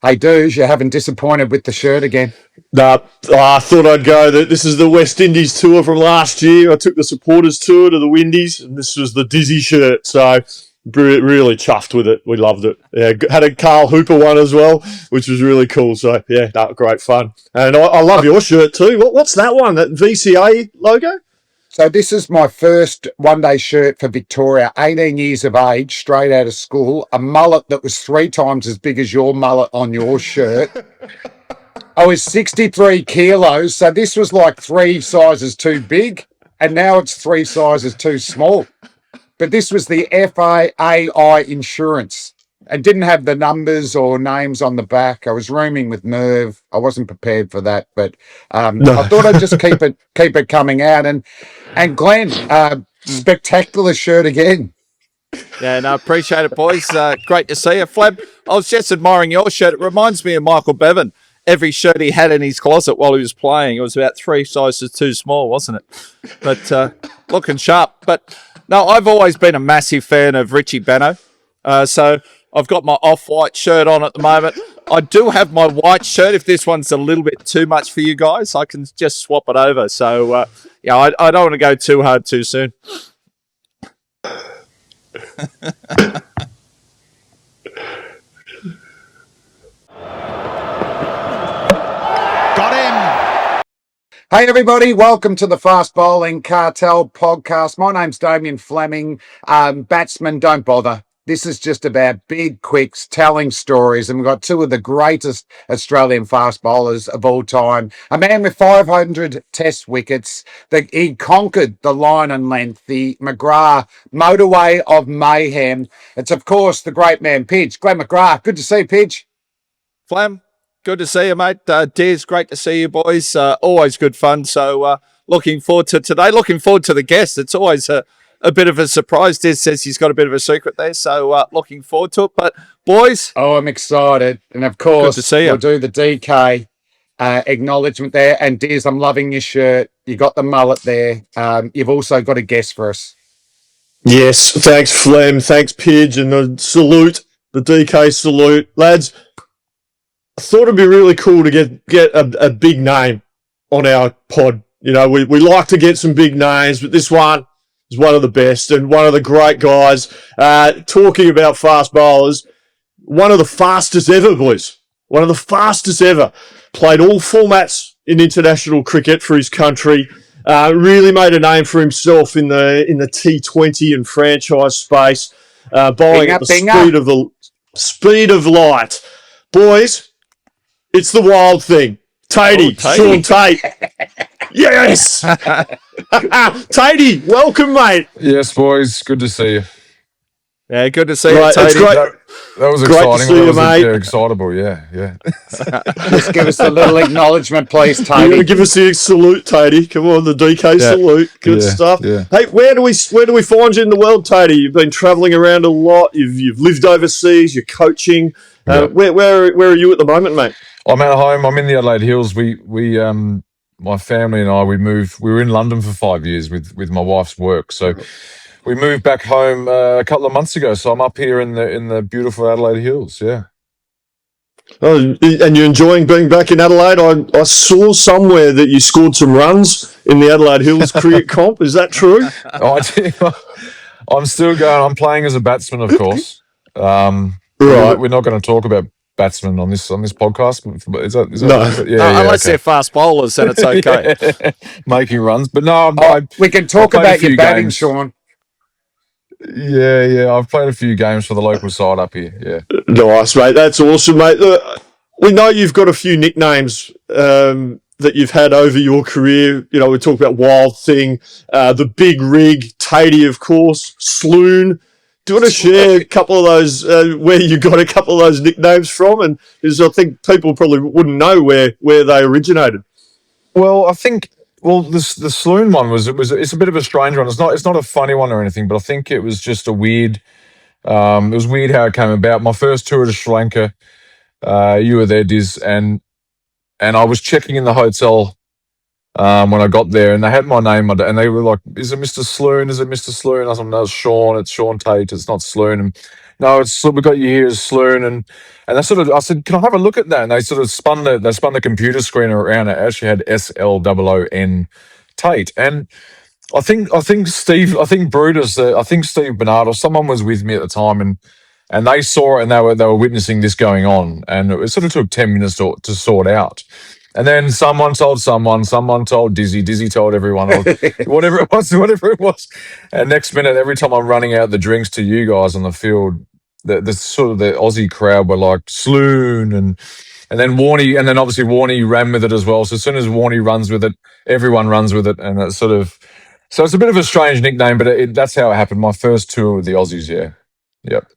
Hey, Dudes, you haven't disappointed with the shirt again. Nah, I thought I'd go. This is the West Indies tour from last year. I took the supporters tour to the Windies, and this was the Dizzy shirt. So really chuffed with it. We loved it. Yeah, had a Carl Hooper one as well, which was really cool. So yeah, great fun. And I love your shirt too. What's that one? That VCA logo? So this is my first one-day shirt for Victoria, 18 years of age, straight out of school, a mullet that was 3 times as big as your mullet on your shirt. I was 63 kilos, so this was like 3 sizes too big, and now it's 3 sizes too small. But this was the FAAI insurance and didn't have the numbers or names on the back. I was rooming with Merv. I wasn't prepared for that, but no. I thought I'd just keep it coming out. And Glenn, spectacular shirt again. Yeah, no, appreciate it, boys. Great to see you. Flab, I was just admiring your shirt. It reminds me of Michael Bevan. Every shirt he had in his closet while he was playing, it was about 3 sizes too small, wasn't it? But looking sharp. But no, I've always been a massive fan of Richie Benaud. So I've got my off-white shirt on at the moment. I do have my white shirt. If this one's a little bit too much for you guys, I can just swap it over. So, yeah, I don't want to go too hard too soon. Got him! Hey everybody, welcome to the Fast Bowling Cartel podcast. My name's Damien Fleming. Batsmen, don't bother. This is just about big quicks, telling stories, and we've got 2 of the greatest Australian fast bowlers of all time. A man with 500 test wickets. He conquered the line and length, the McGrath motorway of mayhem. It's, of course, the great man, Pidge. Glenn McGrath, good to see you, Pidge. Flam, good to see you, mate. Des, great to see you, boys. Always good fun. So looking forward to today. Looking forward to the guests. It's always a bit of a surprise. Des says he's got a bit of a secret there, so looking forward to it. But, boys... Oh, I'm excited. And, of course, good to see you. We'll do the DK acknowledgement there. And, Des, I'm loving your shirt. You got the mullet there. You've also got a guest for us. Yes, thanks, Flem. Thanks, Pidge. And the salute, the DK salute. Lads, I thought it'd be really cool to get a big name on our pod. You know, we like to get some big names, but this one is one of the best and one of the great guys. Talking about fast bowlers, one of the fastest ever, boys. One of the fastest ever. Played all formats in international cricket for his country. Really made a name for himself in the T20 and franchise space. Bowling at the speed of light. Boys, it's the wild thing. Tatey, Shaun Tait. Yes! Tatey, welcome, mate. Yes, boys. Good to see you. Yeah, good to see you, Tatey. It's great. That was Great exciting. to see you, mate. Yeah, excitable, yeah. Just give us a little acknowledgement, please, You're going to Tatey. give us the salute, Tatey. Come on, the DK salute. Good stuff. Yeah. Hey, where do we find you in the world, Tatey? You've been travelling around a lot. You've lived overseas. You're coaching. Where are you at the moment, mate? I'm at home. I'm in the Adelaide Hills. We my family and I, we were in London for 5 years with my wife's work. So we moved back home a couple of months ago. So I'm up here in the beautiful Adelaide Hills. Yeah. Oh, and you're enjoying being back in Adelaide? I saw somewhere that you scored some runs in the Adelaide Hills cricket comp. Is that true? I'm still going. I'm playing as a batsman, of course. Right. We're not going to talk about batsmen on this podcast. Is that No, unless they're fast bowlers, then it's okay. Making runs. But no, We can talk about your batting, games. Shaun. Yeah. I've played a few games for the local side up here. Yeah. Nice, mate. That's awesome, mate. We know you've got a few nicknames that you've had over your career. You know, we talk about Wild Thing, the Big Rig, Tatey, of course, Sloon. Do you want to share a couple of those, where you got a couple of those nicknames from? And because I think people probably wouldn't know where they originated. Well, I think the Sloon one it's a bit of a strange one. It's not a funny one or anything, but I think it was just a weird. It was weird how it came about. My first tour to Sri Lanka, you were there, Diz, and I was checking in the hotel when I got there, and they had my name, and they were like, "Is it Mr. Sloon? Is it Mr. Sloon?" I said, "No, it's Shaun. It's Shaun Tait. It's not Sloon." And No, it's we got you here as Sloan, and I said, can I have a look at that? And they sort of spun the computer screen around. It actually had SLOON Tate, and I think Brutus, I think Steve Bernard or someone was with me at the time, and they saw it, and they were witnessing this going on, and it sort of took 10 minutes to sort out. And then someone told Dizzy told everyone, or whatever it was. And next minute, every time I'm running out the drinks to you guys on the field, the sort of the Aussie crowd were like Sloon, and then Warney, and then obviously Warney ran with it as well. So as soon as Warney runs with it, everyone runs with it, and it's sort of, so it's a bit of a strange nickname, but that's how it happened. My first tour with the Aussies, yeah, yep.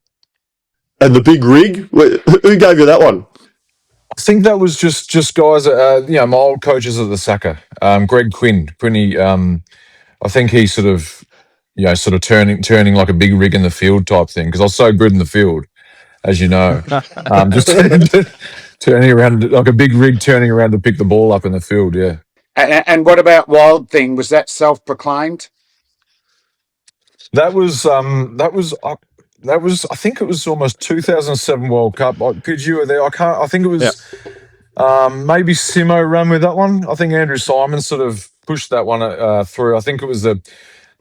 And the big rig, who gave you that one? I think that was just guys, my old coaches at the Saka, Greg Quinny. I think he sort of turning like a big rig in the field type thing, because I was so good in the field, as you know, just turning around like a big rig, turning around to pick the ball up in the field. Yeah. And what about Wild Thing? Was that self-proclaimed? That was I think it was almost 2007 World Cup. Pidge, you were there. I think it was. Yeah. Maybe Simo ran with that one. I think Andrew Simon sort of pushed that one through. I think it was the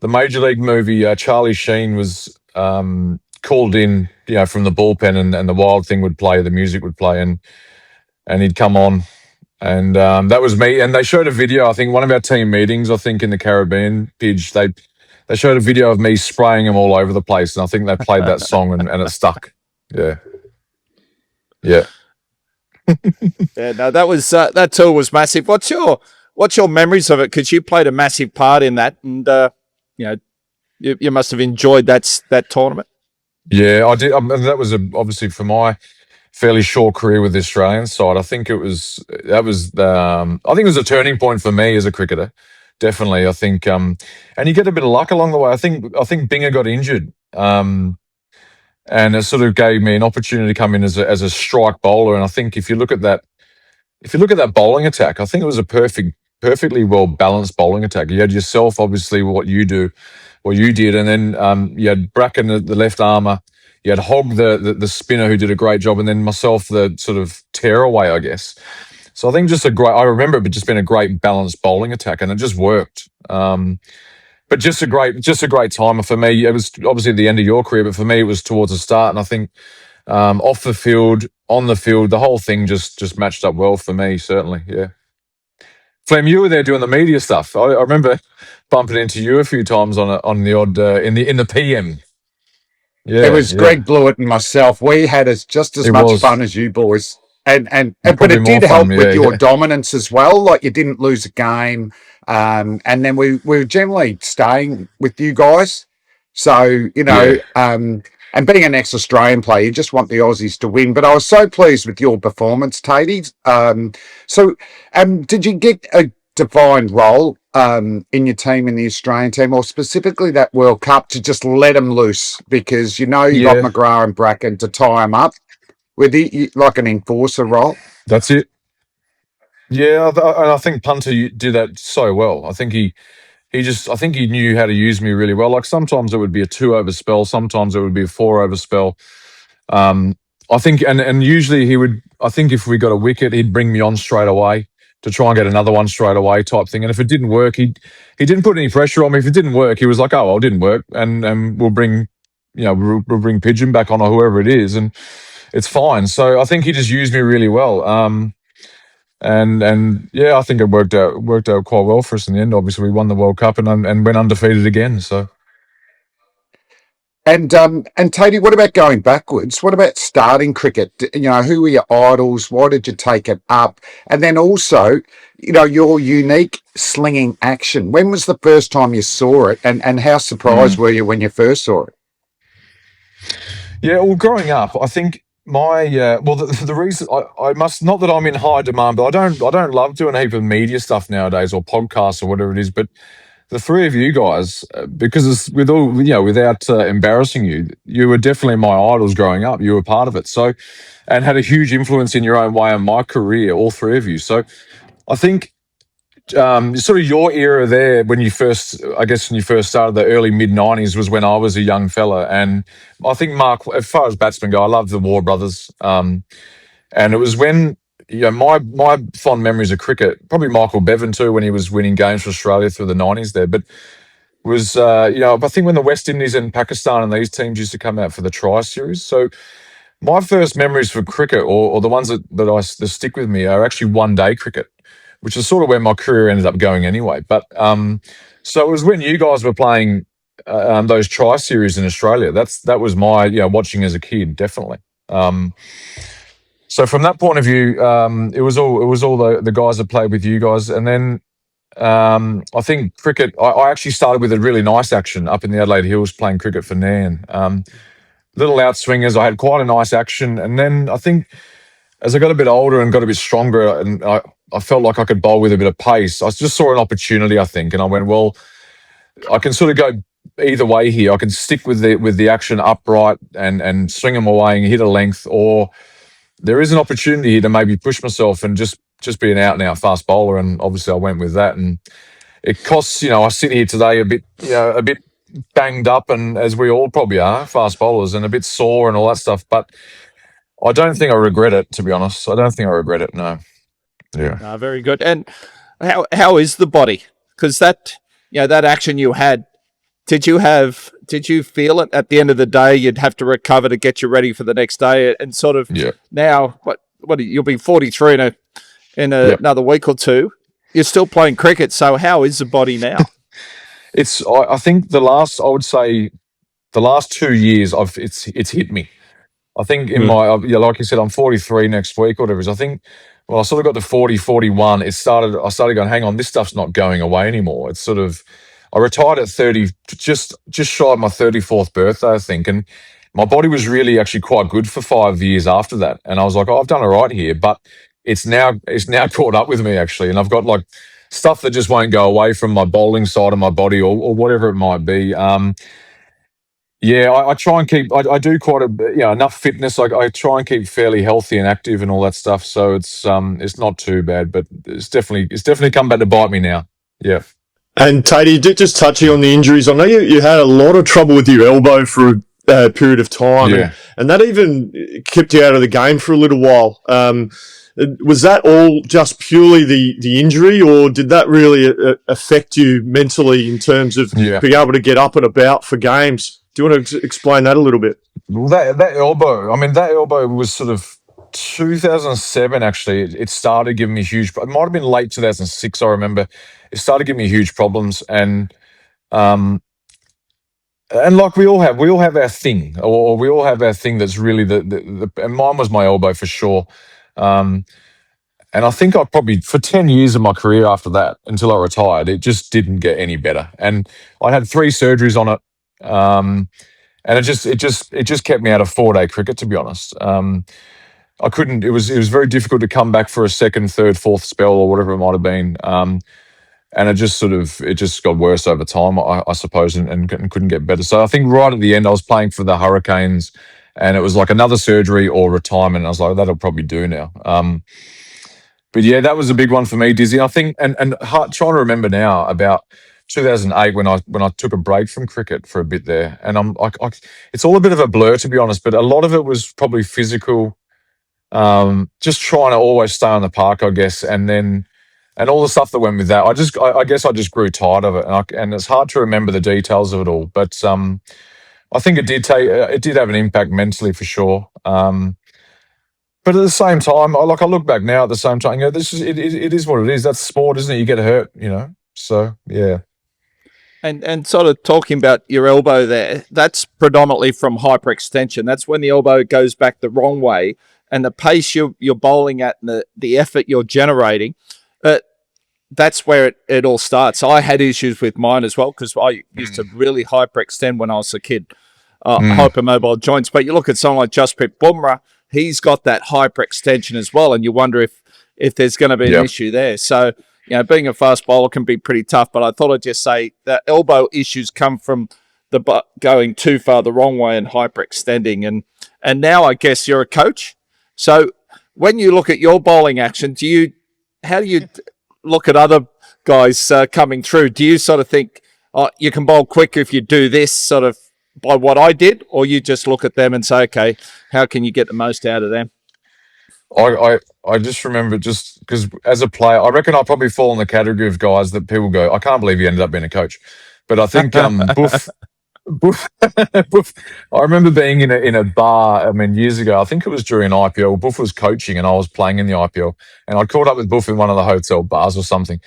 Major League movie. Charlie Sheen was called in, from the bullpen, and the Wild Thing would play, the music would play, and he'd come on, and that was me. And they showed a video. I think one of our team meetings, I think in the Caribbean, Pidge, they showed a video of me spraying them all over the place, and I think they played that song, and it stuck. Yeah. Yeah. Yeah, no, that was that tour was massive. What's your memories of it? Because you played a massive part in that, and you must have enjoyed that tournament. Yeah, I did. That was obviously for my fairly short career with the Australian side. I think it was I think it was a turning point for me as a cricketer. Definitely, I think, and you get a bit of luck along the way. I think Binger got injured. And it sort of gave me an opportunity to come in as a strike bowler. And I think if you look at that bowling attack, I think it was a perfectly well balanced bowling attack. You had yourself, obviously, what you did, and then you had Bracken, the left armour. You had Hogg, the spinner, who did a great job, and then myself, the sort of tearaway, I guess. So I think I remember it just being a great balanced bowling attack, and it just worked. But just a great time for me. It was obviously at the end of your career, but for me, it was towards the start. And I think off the field, on the field, the whole thing just matched up well for me, certainly. Yeah. Flem, you were there doing the media stuff. I remember bumping into you a few times on the odd in the PM. Yeah, it was Greg Blewett and myself. We had just as much fun as you boys. But it did help with your dominance as well. Like, you didn't lose a game. And then we were generally staying with you guys. So, and being an ex-Australian player, you just want the Aussies to win. But I was so pleased with your performance, Tatey. Did you get a defined role in your team, in the Australian team, or specifically that World Cup, to just let them loose? Because, you got McGrath and Bracken to tie them up with like an enforcer role. That's it. Yeah, and I think Punter did that so well. I think he knew how to use me really well. Like, sometimes it would be a 2-over spell, sometimes it would be a 4-over spell. I think, and usually he would. I think if we got a wicket, he'd bring me on straight away to try and get another one straight away, type thing. And if it didn't work, he didn't put any pressure on me. If it didn't work, he was like, "Oh, well, it didn't work," and we'll bring Pigeon back on, or whoever it is, and it's fine. So I think he just used me really well. And yeah, I think it worked out quite well for us in the end. Obviously, we won the World Cup and went undefeated again. So. And Tatey, what about going backwards? What about starting cricket? Who were your idols? Why did you take it up? And then also, your unique slinging action. When was the first time you saw it? And how surprised were you when you first saw it? Yeah, well, growing up, I think the reason I must, not that I'm in high demand, but I don't love doing a heap of media stuff nowadays, or podcasts or whatever it is. But the three of you guys, because without embarrassing you, you were definitely my idols growing up. You were part of it, so, and had a huge influence in your own way on my career, all three of you. So I think sort of your era there when you first started, the early mid-90s was when I was a young fella. And I think, Mark, as far as batsmen go, I love the War Brothers. And it was when, my fond memories of cricket, probably Michael Bevan too, when he was winning games for Australia through the 90s there. But was, I think when the West Indies and Pakistan and these teams used to come out for the Tri Series. So my first memories for cricket, or the ones that stick with me, are actually one-day cricket, which is sort of where my career ended up going anyway. But so it was when you guys were playing those Tri Series in Australia. That was my watching as a kid, definitely. So from that point of view, it was all the guys that played with you guys, and then I think cricket. I actually started with a really nice action up in the Adelaide Hills playing cricket for Nan. Little outswingers. I had quite a nice action, and then I think as I got a bit older and got a bit stronger, and I felt like I could bowl with a bit of pace. I just saw an opportunity, I think, and I went, well, I can sort of go either way here. I can stick with the action upright and swing them away and hit a length, or there is an opportunity here to maybe push myself and just be an out and out fast bowler. And obviously, I went with that, and it costs. I sit here today a bit banged up, and as we all probably are, fast bowlers, and a bit sore and all that stuff. But I don't think I regret it, to be honest. I don't think I regret it. No. Yeah. Very good. And how is the body? Because that action you had, did you feel it at the end of the day? You'd have to recover to get you ready for the next day, and sort of now what you'll be 43 in another week or two. You're still playing cricket, so how is the body now? I think the last 2 years, it's hit me. I think in my, like you said, I'm 43 next week or whatever it is. I think, I sort of got to 40, 41. I started going, hang on, this stuff's not going away anymore. It's sort of, I retired at 30, just shy of my 34th birthday, I think. And my body was really actually quite good for 5 years after that. And I was like, I've done all right here, but it's now caught up with me actually. And I've got like stuff that just won't go away from my bowling side of my body or whatever it might be. I try and keep. I do quite enough fitness. I try and keep fairly healthy and active and all that stuff. So it's not too bad, but it's definitely come back to bite me now. Yeah. And Tatey, just touching on the injuries, I know you had a lot of trouble with your elbow for a period of time, and that even kept you out of the game for a little while. Was that all just purely the injury, or did that really affect you mentally in terms of being able to get up and about for games? Do you want to explain that a little bit? Well, that elbow, that elbow was sort of 2007, actually. It started giving me huge, it might have been late 2006, I remember. It started giving me huge problems, and like we all have our thing, or we all have our thing that's really and mine was my elbow for sure. And I think I probably, for 10 years of my career after that, until I retired, it just didn't get any better. And I had 3 surgeries on it. And it just kept me out of 4-day cricket, to be honest. I couldn't, it was very difficult to come back for a second, third, fourth spell or whatever it might have been. And it just got worse over time, I suppose, and couldn't get better. So I think right at the end, I was playing for the Hurricanes, and it was like another surgery or retirement. And I was like, that'll probably do now. But yeah, that was a big one for me, Dizzy. I think, and trying to remember now about 2008 when I took a break from cricket for a bit there, and it's all a bit of a blur, to be honest. But a lot of it was probably physical, just trying to always stay on the park, I guess, and all the stuff that went with that. I guess I just grew tired of it, and it's hard to remember the details of it all. But I think it did have an impact mentally for sure. But at the same time, I look back now at the same time, it is what it is. That's sport, isn't it? You get hurt, So yeah. And sort of talking about your elbow there, that's predominantly from hyperextension. That's when the elbow goes back the wrong way, and the pace you're bowling at and the effort you're generating, that's where it all starts. I had issues with mine as well because I used to really hyperextend when I was a kid, hypermobile joints. But you look at someone like Jasprit Bumrah, he's got that hyperextension as well, and you wonder if there's going to be an issue there. So, being a fast bowler can be pretty tough, but I thought I'd just say that elbow issues come from the going too far the wrong way and hyperextending. And now I guess you're a coach. So when you look at your bowling action, how do you look at other guys coming through, do you sort of think, oh, you can bowl quicker if you do this sort of by what I did, or you just look at them and say, okay, how can you get the most out of them? I just remember, just because as a player, I reckon I probably fall in the category of guys that people go, I can't believe he ended up being a coach. But I think Boof, Boof, I remember being in a bar, I mean, years ago, I think it was during IPL. Boof was coaching and I was playing in the IPL. And I caught up with Boof in one of the hotel bars or something.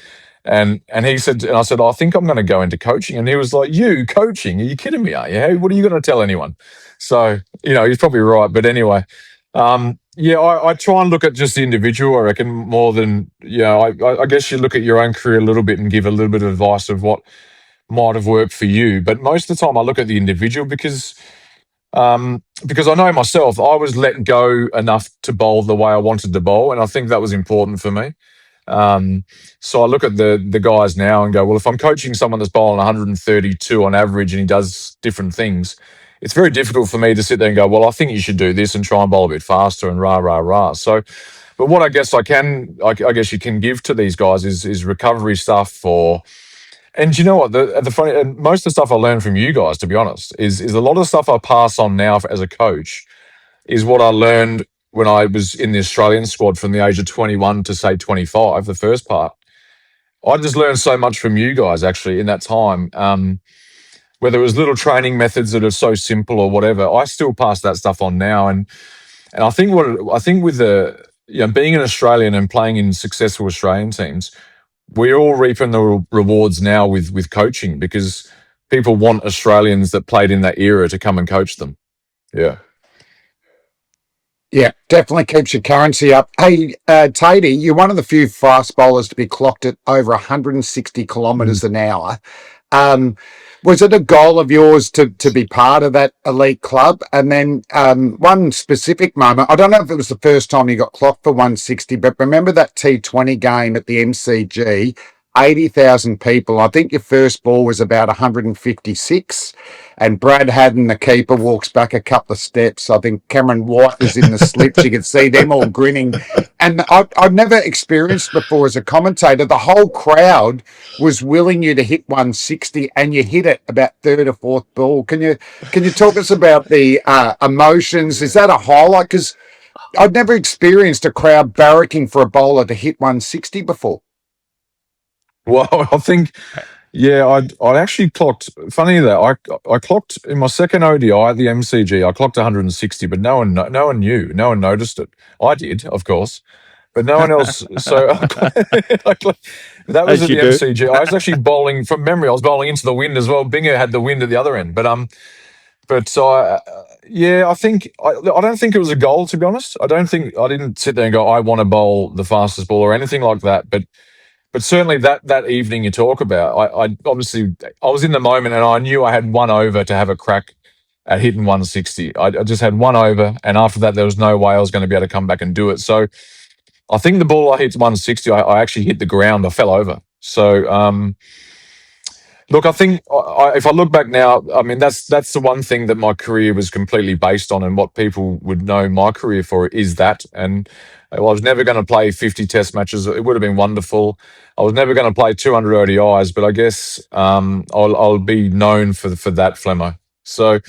And he said, and I said, I think I'm going to go into coaching. And he was like, you coaching? Are you kidding me? Are you? Hey, what are you going to tell anyone? So, he's probably right. But anyway, I try and look at just the individual, I reckon, more than, I guess you look at your own career a little bit and give a little bit of advice of what might have worked for you. But most of the time I look at the individual because I know myself, I was let go enough to bowl the way I wanted to bowl. And I think that was important for me. So I look at the guys now and go, well, if I'm coaching someone that's bowling 132 on average and he does different things, it's very difficult for me to sit there and go, well, I think you should do this and try and bowl a bit faster and rah, rah, rah. So, but what I guess I guess you can give to these guys is recovery stuff and you know what, the funny, and most of the stuff I learned from you guys, to be honest, is a lot of the stuff I pass on now as a coach is what I learned when I was in the Australian squad from the age of 21 to say 25, the first part. I just learned so much from you guys actually in that time. Whether it was little training methods that are so simple or whatever, I still pass that stuff on now. And I think with the being an Australian and playing in successful Australian teams, we're all reaping the rewards now with coaching because people want Australians that played in that era to come and coach them. Yeah. Yeah, definitely keeps your currency up. Hey, Tatey, you're one of the few fast bowlers to be clocked at over 160 kilometres an hour. Was it a goal of yours to be part of that elite club? And then one specific moment, I don't know if it was the first time you got clocked for 160, but remember that T20 game at the MCG, 80,000 people. I think your first ball was about 156, and Brad Haddon, the keeper, walks back a couple of steps. I think Cameron White was in the slips. You could see them all grinning. And I've never experienced before as a commentator, the whole crowd was willing you to hit 160, and you hit it about third or fourth ball. Can you talk us about the emotions? Is that a highlight? Because I've never experienced a crowd barracking for a bowler to hit 160 before. Well, I think, I actually clocked. Funny that I clocked in my second ODI at the MCG. I clocked 160, but no one knew, no one noticed it. I did, of course, but no one else. So that was at the MCG. I was actually bowling from memory. I was bowling into the wind as well. Binger had the wind at the other end, but I think I don't think it was a goal, to be honest. I didn't sit there and go, I want to bowl the fastest ball or anything like that, But certainly that evening you talk about, I obviously was in the moment and I knew I had one over to have a crack at hitting 160. I just had one over, and after that there was no way I was going to be able to come back and do it. So I think the ball I hit 160, I actually hit the ground. I fell over. So look, I think if I look back now, I mean that's the one thing that my career was completely based on, and what people would know my career for is that. And I was never going to play 50 test matches. It would have been wonderful. I was never going to play 200 ODIs, but I guess I'll be known for that, Flemmo. So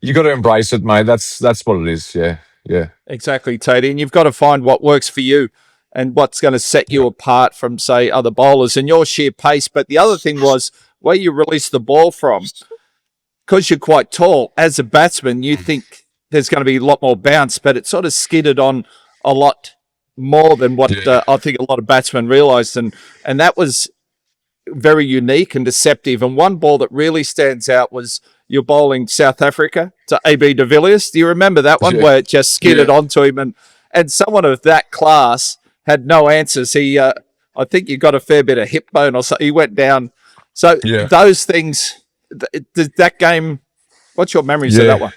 you got to embrace it, mate. That's what it is. Yeah. Exactly, Tatey. And you've got to find what works for you and what's going to set you apart from, say, other bowlers and your sheer pace. But the other thing was where you release the ball from. Because you're quite tall, as a batsman, you think there's going to be a lot more bounce, but it sort of skidded on a lot more than what I think a lot of batsmen realised. And that was very unique and deceptive. And one ball that really stands out was you're bowling South Africa to AB de Villiers. Do you remember that one where it just skidded onto him? And someone of that class had no answers. He, I think you got a fair bit of hip bone or something. He went down. So those things, that game, what's your memories of that one?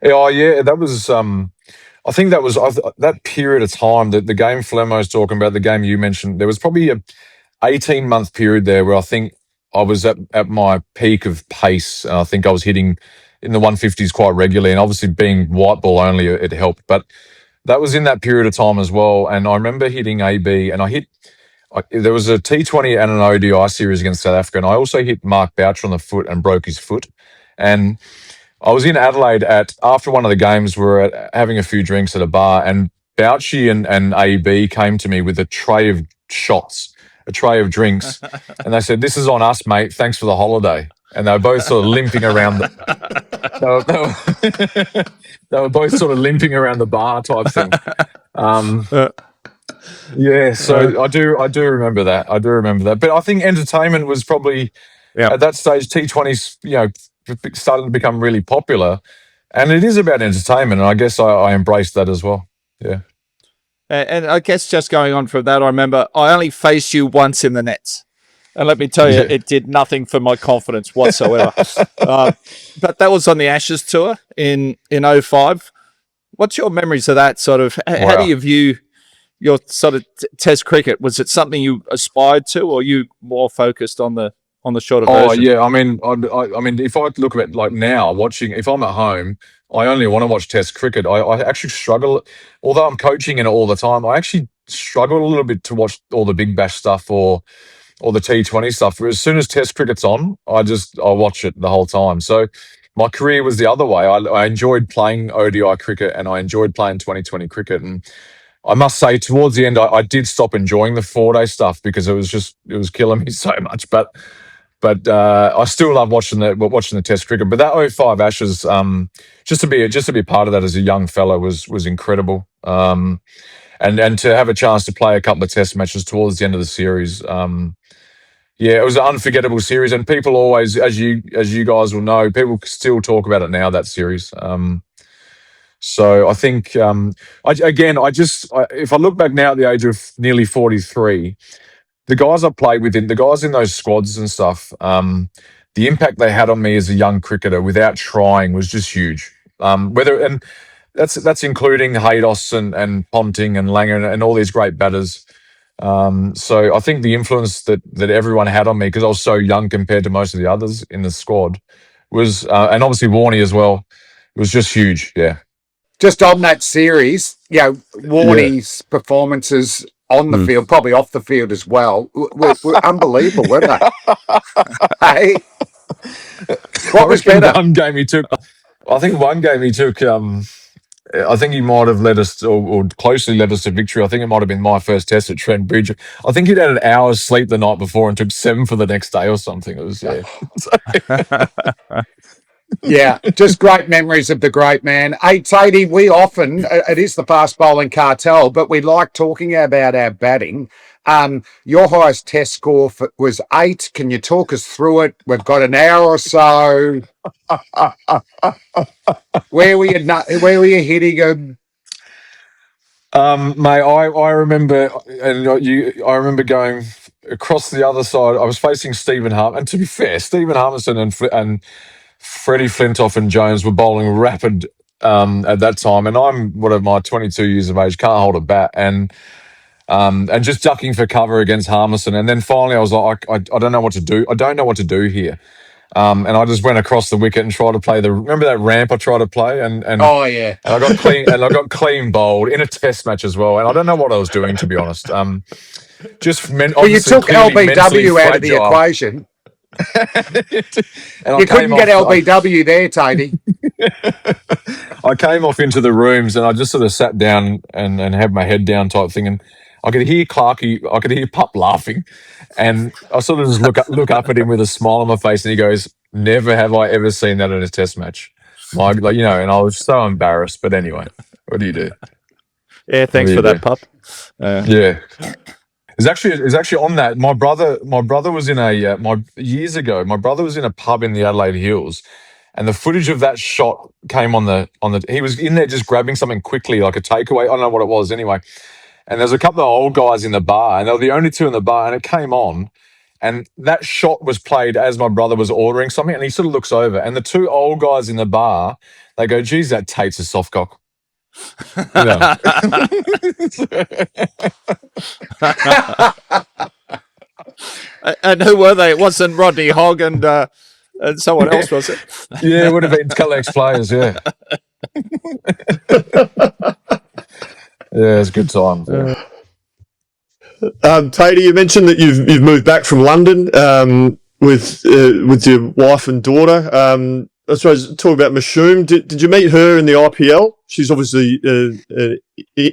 That was... I think that was that period of time, that the game Flemmo's talking about, the game you mentioned, there was probably a 18-month period there where I think I was at my peak of pace. And I think I was hitting in the 150s quite regularly, and obviously being white ball only, it helped. But that was in that period of time as well. And I remember hitting AB, and I there was a T20 and an ODI series against South Africa, and I also hit Mark Boucher on the foot and broke his foot. And I was in Adelaide after one of the games. We were having a few drinks at a bar, and Boucher and AB came to me with a tray of shots, a tray of drinks, and they said, "This is on us, mate. Thanks for the holiday." And they were both sort of limping around. They were both sort of limping around the bar type thing. Yeah, so I do remember that. I do remember that. But I think entertainment was probably at that stage. T20s, started to become really popular, and it is about entertainment. And I guess I embraced that as well. Yeah. And I guess just going on from that, I remember I only faced you once in the nets. And let me tell you, it did nothing for my confidence whatsoever. But that was on the Ashes tour in 05. What's your memories of that sort of? How do you view your sort of Test cricket? Was it something you aspired to, or you more focused on the shorter version? Oh yeah, I mean, if I look at it like now, if I'm at home, I only want to watch Test cricket. I actually struggle, although I'm coaching in it all the time. I actually struggle a little bit to watch all the Big Bash stuff or the T20 stuff. As soon as Test cricket's on, I watch it the whole time. So my career was the other way. I enjoyed playing ODI cricket and I enjoyed playing 2020 cricket. And I must say, towards the end, I did stop enjoying the 4-day stuff because it was killing me so much. But I still love watching the Test cricket. But that 05 Ashes, just to be part of that as a young fella was incredible. And to have a chance to play a couple of Test matches towards the end of the series. It was an unforgettable series, and people always, as you guys will know, people still talk about it now, that series. So I think, if I look back now at the age of nearly 43, the guys I played with, the guys in those squads and stuff, the impact they had on me as a young cricketer without trying was just huge. That's including Haydos and Ponting and Langer and all these great batters. So I think the influence that everyone had on me, because I was so young compared to most of the others in the squad, was, and obviously Warnie as well, was just huge. Yeah. Just on that series, Warnie's performances on the field, probably off the field as well, were unbelievable, weren't they? Hey, what was better? One game he took. I think one game he took. I think he might have led us, or closely led us to victory. I think it might have been my first Test at Trent Bridge. I think he'd had an hour's sleep the night before and took 7 for the next day or something. It was Yeah, just great memories of the great man. Hey, Tatey, it is the fast bowling cartel, but we like talking about our batting. Your highest Test score was 8. Can you talk us through it? We've got an hour or so. Where were you hitting them? Mate, I remember, I remember going across the other side. I was facing Stephen Harm, and to be fair, Stephen Harmison and Freddie Flintoff and Jones were bowling rapid at that time, and I'm 22 years of age, can't hold a bat, and just ducking for cover against Harmison, and then finally I was like, I don't know what to do. I don't know what to do here. And I just went across the wicket and tried to play remember that ramp I tried to play, and oh yeah, and I got clean bowled in a Test match as well, and I don't know what I was doing, to be honest. Well, you took LBW out of the equation. You couldn't get LBW there, Tatey. I came off into the rooms and I just sort of sat down and had my head down type thing, and I could hear I could hear Pup laughing, and I sort of just look up at him with a smile on my face, and he goes, "Never have I ever seen that in a Test match." And I was so embarrassed. But anyway, what do you do? Yeah, thanks for that, Pup. Yeah. It's actually on that. My brother was in years ago. My brother was in a pub in the Adelaide Hills, and the footage of that shot came on the. He was in there just grabbing something quickly, like a takeaway. I don't know what it was anyway. And there's a couple of old guys in the bar, and they were the only two in the bar, and it came on, and that shot was played as my brother was ordering something, and he sort of looks over, and the two old guys in the bar, they go, "Geez, that Tate's a soft cock." And who were they? It wasn't Rodney Hogg and someone else, was it? Yeah, it would have been a couple of ex-players, yeah. Yeah, it's a good time. Yeah. Tatey, you mentioned that you've moved back from London with your wife and daughter. I suppose talk about Mashoom. Did you meet her in the IPL? She's obviously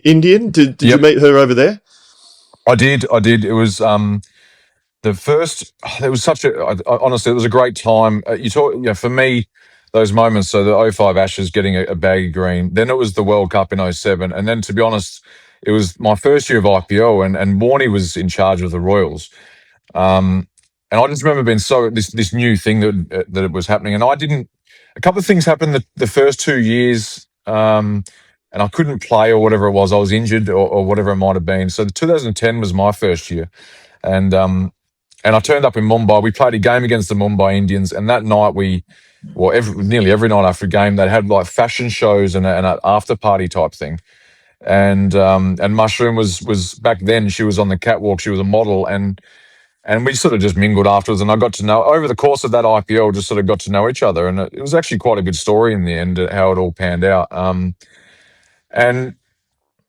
Indian. Did you meet her over there? I did. It was the first. It was such a honestly, it was a great time. For me, those moments. So the '05 Ashes, getting a baggy green. Then it was the World Cup in '07, and then to be honest, it was my first year of IPL, and Warnie was in charge of the Royals. And I just remember being so this new thing that it was happening, and I didn't. A couple of things happened the first 2 years, and I couldn't play or whatever it was. I was injured or whatever it might have been. So 2010 was my first year, and I turned up in Mumbai. We played a game against the Mumbai Indians, and that night nearly every night after a game, they had like fashion shows and an after party type thing. And Mushroom was back then. She was on the catwalk. She was a model, and we sort of just mingled afterwards. And I got to know over the course of that IPL, just sort of got to know each other, and it was actually quite a good story in the end how it all panned out. And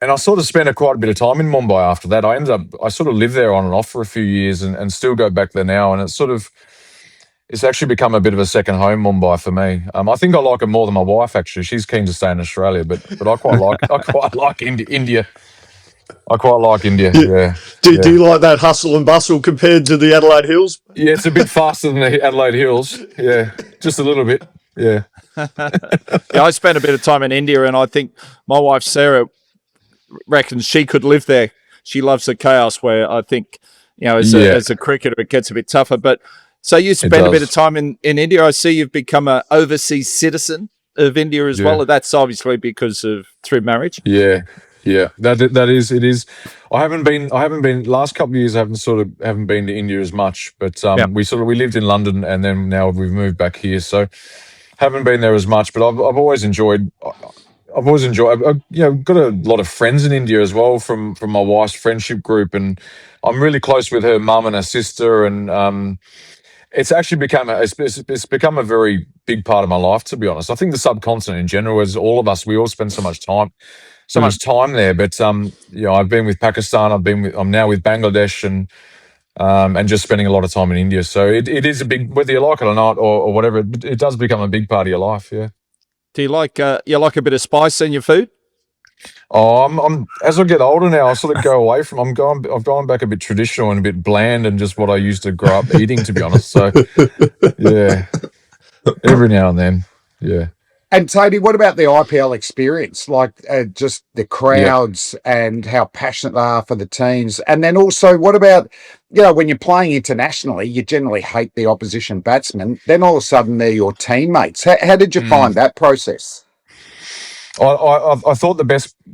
I sort of spent quite a bit of time in Mumbai after that. I sort of lived there on and off for a few years, and still go back there now. And it's actually become a bit of a second home, Mumbai, for me. I think I like it more than my wife. Actually, she's keen to stay in Australia, but I quite like India. I quite like India. Yeah. Do you like that hustle and bustle compared to the Adelaide Hills? Yeah, it's a bit faster than the Adelaide Hills. Yeah, just a little bit. Yeah. Yeah, I spent a bit of time in India, and I think my wife Sarah reckons she could live there. She loves the chaos, where I think, as a cricketer, it gets a bit tougher. But so you spent a bit of time in India. I see you've become an overseas citizen of India as well. That's obviously because of through marriage. Yeah. That is. It is. I haven't been. Last couple of years, I haven't been to India as much. But we lived in London, and then now we've moved back here. So haven't been there as much. But I've always enjoyed. I've got a lot of friends in India as well from my wife's friendship group, and I'm really close with her mum and her sister, and it's actually become it's become a very big part of my life, to be honest. I think the subcontinent in general, as all of us, we all spend so much time there. But I've been with Pakistan, I'm now with Bangladesh, and just spending a lot of time in India. So it is a big, whether you like it or not, or whatever, it does become a big part of your life. Yeah. Do you like a bit of spice in your food? Oh, I'm as I get older now, I sort of go away from. I've gone back a bit traditional and a bit bland, and just what I used to grow up eating, to be honest. So, yeah, every now and then, yeah. And Tatey, what about the IPL experience? Like just the crowds and how passionate they are for the teams. And then also, what about, when you're playing internationally, you generally hate the opposition batsmen. Then all of a sudden they're your teammates. How did you find that process? I thought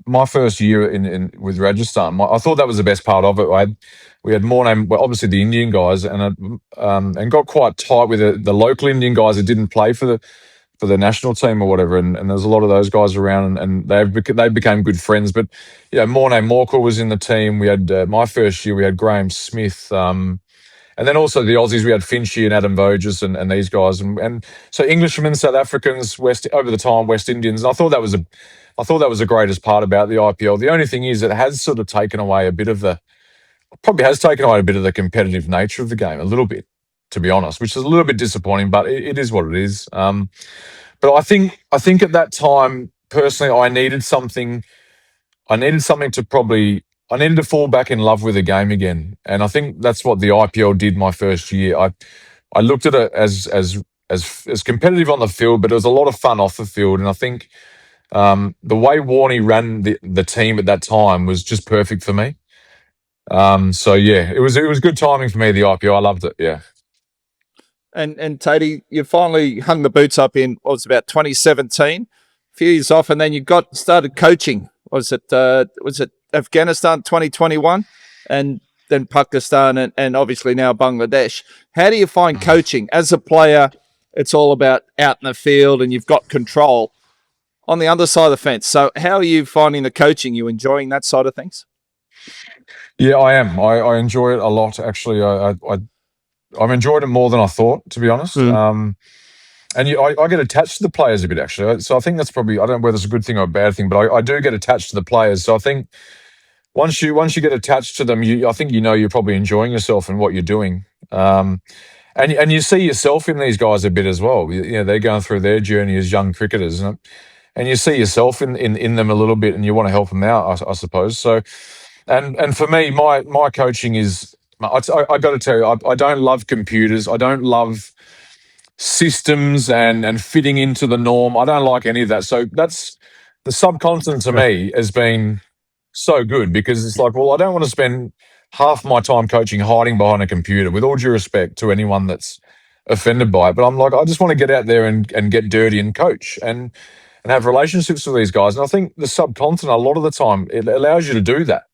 my first year in with Rajasthan, I thought that was the best part of it. We had more obviously the Indian guys, and got quite tight with the local Indian guys that didn't play for the national team or whatever, and there's a lot of those guys around, and they became good friends. But Morne Morkel was in the team. We had my first year, we had Graham Smith, and then also the Aussies, we had Finchy and Adam Voges and these guys, and so Englishmen, South Africans, West Indians. And I thought that was the greatest part about the IPL. The only thing is, it has sort of taken away a bit of the competitive nature of the game, a little bit, to be honest, which is a little bit disappointing, but it is what it is. But I think at that time, personally, I needed something I needed to fall back in love with the game again. And I think that's what the IPL did my first year. I looked at it as competitive on the field, but it was a lot of fun off the field. And I think the way Warnie ran the team at that time was just perfect for me. So yeah, it was good timing for me, the IPL. I loved it, yeah. And Tatey, you finally hung the boots up in what was about 2017, a few years off, and then you started coaching. Was it Afghanistan 2021, and then Pakistan, and obviously now Bangladesh. How do you find coaching as a player? It's all about out in the field, and you've got control on the other side of the fence. So how are you finding the coaching? You enjoying that side of things? Yeah, I am. I enjoy it a lot, actually. I've enjoyed it more than I thought, to be honest. And I get attached to the players a bit, actually. So I think that's probably, I don't know whether it's a good thing or a bad thing, but I do get attached to the players. So I think once you get attached to them, I think you're probably enjoying yourself and what you're doing. And you see yourself in these guys a bit as well. They're going through their journey as young cricketers, and you see yourself in them a little bit, and you want to help them out, I suppose. So, and for me, my coaching is, I got to tell you, I don't love computers. I don't love systems and fitting into the norm. I don't like any of that. So that's the subcontinent to me has been so good, because it's like, well, I don't want to spend half my time coaching hiding behind a computer, with all due respect to anyone that's offended by it. But I'm like, I just want to get out there and get dirty and coach and have relationships with these guys. And I think the subcontinent, a lot of the time, it allows you to do that.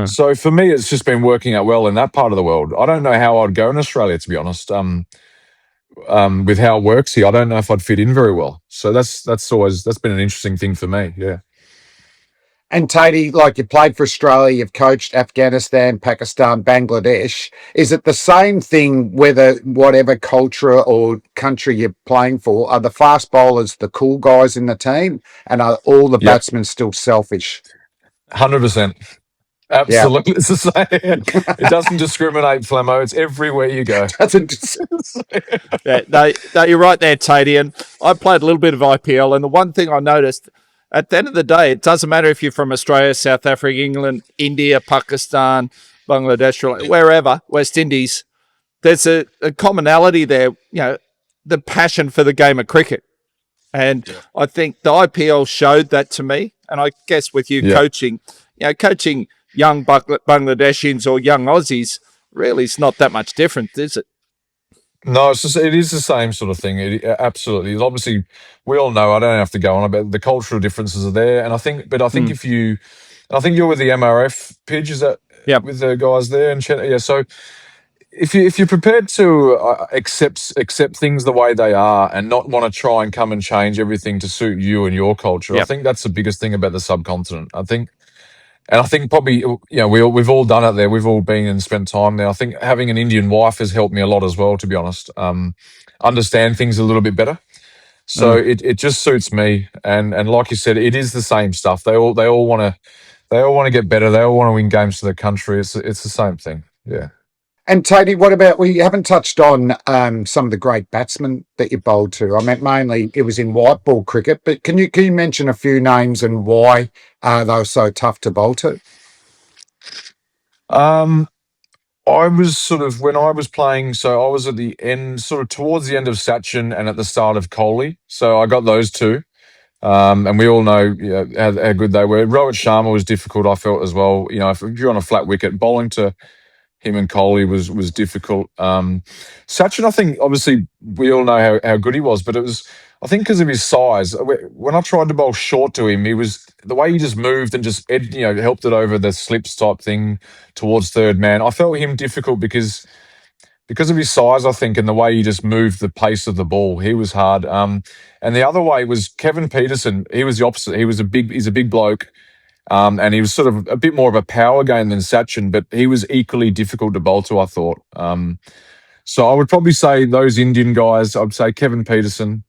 So for me, it's just been working out well in that part of the world. I don't know how I'd go in Australia, to be honest. With how it works here, I don't know if I'd fit in very well. So that's been an interesting thing for me. Yeah. And Tatey, like, you played for Australia, you've coached Afghanistan, Pakistan, Bangladesh. Is it the same thing whether whatever culture or country you're playing for? Are the fast bowlers the cool guys in the team, and are all the batsmen still selfish? 100%. Absolutely. It's the same. It doesn't discriminate, Flemo. It's everywhere you go. No, you're right there, Tatey. And I played a little bit of IPL, and the one thing I noticed, at the end of the day, it doesn't matter if you're from Australia, South Africa, England, India, Pakistan, Bangladesh, wherever, West Indies, there's a commonality there, the passion for the game of cricket. And I think the IPL showed that to me. And I guess with you coaching young Bangladeshis or young Aussies, really it's not that much different, is it? No, it is the same sort of thing. Absolutely. Obviously, we all know, I don't have to go on about the cultural differences are there. And I think if you, I think you're with the MRF, Pidge, is that with the guys there? And so if you're prepared to accept things the way they are and not want to try and come and change everything to suit you and your culture, I think that's the biggest thing about the subcontinent. I think probably, we've all done it there. We've all been and spent time there. I think having an Indian wife has helped me a lot as well, to be honest. Understand things a little bit better. So it just suits me. And like you said, it is the same stuff. They all want to get better. They all want to win games for their country. It's the same thing. Yeah. And Tatey, what about, we haven't touched on some of the great batsmen that you bowled to. I meant mainly it was in white ball cricket, but can you mention a few names and why they were so tough to bowl to? I was sort of, when I was playing, so I was at the end, sort of towards the end of Sachin and at the start of Kohli. So I got those two. And we all know how good they were. Rohit Sharma was difficult, I felt, as well. If you're on a flat wicket, bowling to him and Kohli was difficult. Sachin, I think, obviously, we all know how good he was, but it was, I think, because of his size. When I tried to bowl short to him, he was, the way he just moved and just helped it over the slips type thing towards third man. I felt him difficult because of his size, I think, and the way he just moved the pace of the ball. He was hard. And the other way was Kevin Peterson. He was the opposite. He's a big bloke. And he was sort of a bit more of a power game than Sachin, but he was equally difficult to bowl to, I thought. So I would probably say those Indian guys, I'd say Kevin Peterson.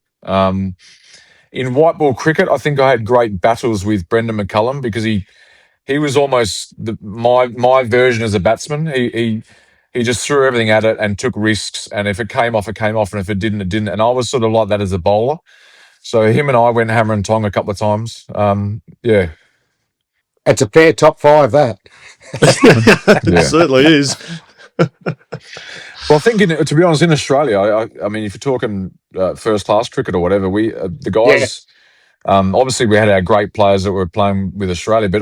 In white ball cricket, I think I had great battles with Brendan McCullum because he was almost my version as a batsman. He just threw everything at it and took risks, and if it came off, it came off, and if it didn't, it didn't. And I was sort of like that as a bowler. So him and I went hammer and tong a couple of times. It's a fair top five, that. It certainly is. Well, I think, to be honest, in Australia, I mean, if you're talking first class cricket or whatever, the guys, obviously we had our great players that were playing with Australia, but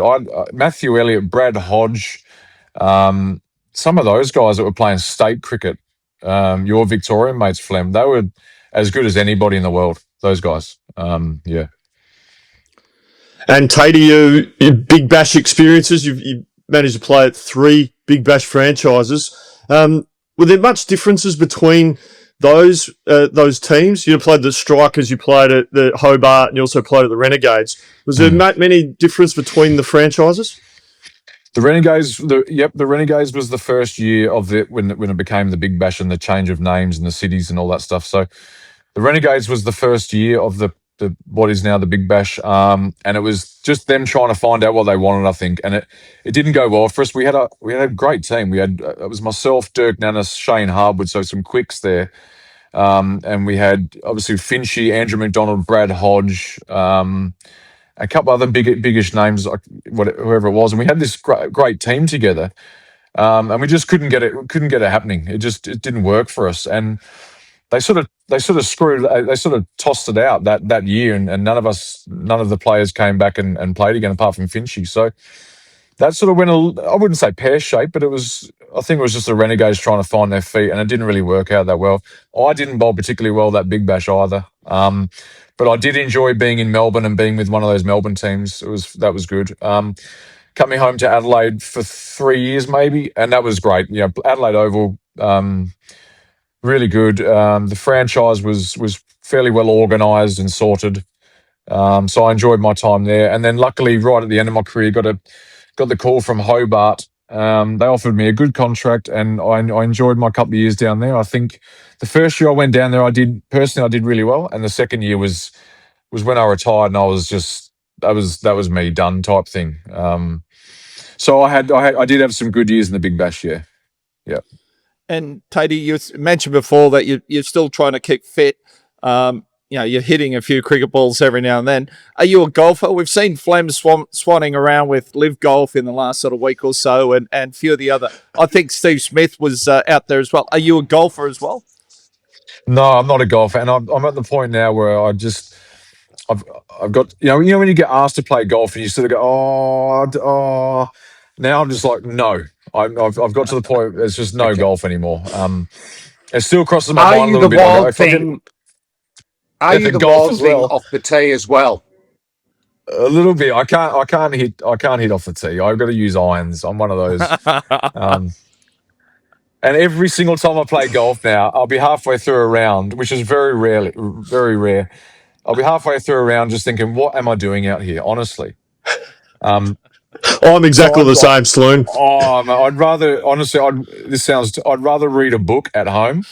Matthew Elliott, Brad Hodge, some of those guys that were playing state cricket, your Victorian mates, Flem, they were as good as anybody in the world. Those guys, And Tatey, your Big Bash experiences, you've managed to play at 3 Big Bash franchises. Were there much differences between those teams? You played the Strikers, you played at the Hobart, and you also played at the Renegades. Was there many difference between the franchises? The Renegades, the Renegades was the first year of when it became the Big Bash and the change of names and the cities and all that stuff. So the Renegades was the first year of the what is now the Big Bash, and it was just them trying to find out what they wanted, I think, and it didn't go well for us. We had a great team. We had it was myself, Dirk Nannis, Shane Harwood, so some quicks there, and we had obviously Finchy, Andrew McDonald, Brad Hodge, a couple other biggish names, like whoever it was, and we had this great team together, and we just couldn't get it happening. It didn't work for us, and they sort of screwed. They sort of tossed it out that year, and none of the players came back and played again, apart from Finchy. So that sort of went I wouldn't say pear shaped, but I think it was just the Renegades trying to find their feet, and it didn't really work out that well. I didn't bowl particularly well that Big Bash either, but I did enjoy being in Melbourne and being with one of those Melbourne teams. That was good. Coming home to Adelaide for 3 years maybe, and that was great. Adelaide Oval. Really good. The franchise was fairly well organised and sorted, so I enjoyed my time there. And then, luckily, right at the end of my career, got the call from Hobart. They offered me a good contract, and I enjoyed my couple of years down there. I think the first year I went down there, I did really well, and the second year was when I retired, and I was just that was me done type thing. So I did have some good years in the Big Bash. Yeah. And Tatey, you mentioned before that you're still trying to keep fit. You're hitting a few cricket balls every now and then. Are you a golfer? We've seen Flem swanning around with Live Golf in the last sort of week or so, and a few of the other. I think Steve Smith was out there as well. Are you a golfer as well? No, I'm not a golfer, and I'm at the point now where I've got when you get asked to play golf and you sort of go oh. Now I'm just like no. I've got to the point where it's just no golf anymore. It still crosses my mind a little bit. Are you the wild thing off the tee as well? A little bit. I can't hit off the tee. I've got to use irons. I'm one of those. And every single time I play golf now, I'll be halfway through a round, which is very rare. I'll be halfway through a round just thinking, what am I doing out here? Honestly. I'm exactly the same, Sloan. I'd rather read a book at home,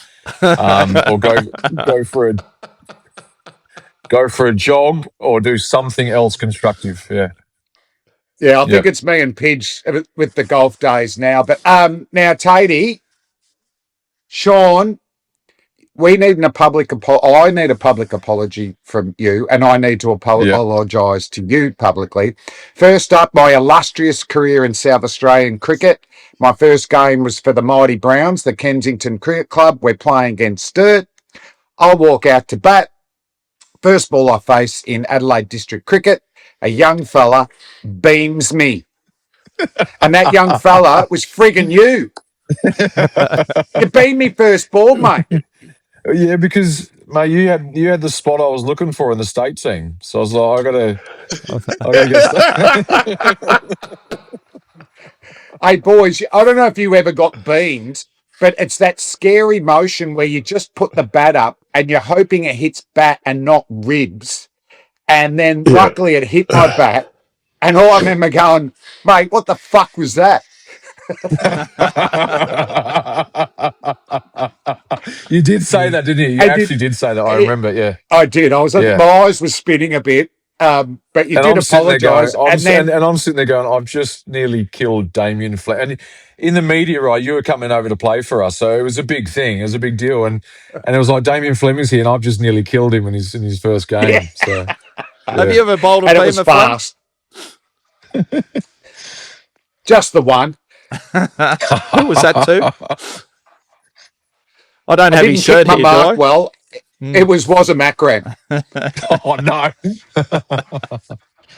or go for a jog, or do something else constructive. Yeah. Yeah, I think it's me and Pidge with the golf days now. But now, Tatey, Shaun, we need a public apology. I need a public apology from you, and I need to apologise to you publicly. First up, my illustrious career in South Australian cricket. My first game was for the Mighty Browns, the Kensington Cricket Club. We're playing against Sturt. I walk out to bat. First ball I face in Adelaide District Cricket, a young fella beams me. And that young fella was frigging you. You beamed me first ball, mate. Yeah, because mate, you had the spot I was looking for in the state team, so I was like, I gotta get. Hey boys, I don't know if you ever got beamed, but it's that scary motion where you just put the bat up and you're hoping it hits bat and not ribs, and then luckily it hit my bat, and all I remember going, mate, what the fuck was that? You did say that, didn't you? You actually did say that. I remember. Yeah, I did. I was my eyes were spinning a bit, but you did apologise. And I'm sitting there going, I've just nearly killed Damien Fleming. And in the media, right, you were coming over to play for us, so it was a big thing. It was a big deal, and it was like Damien Fleming's here, and I've just nearly killed him in his first game. Yeah. So, have you ever bowled a beamer? It was fast. Just the one. Who was that too? I don't have his shirt here, do I? Well, it was a McGrath. Oh, no.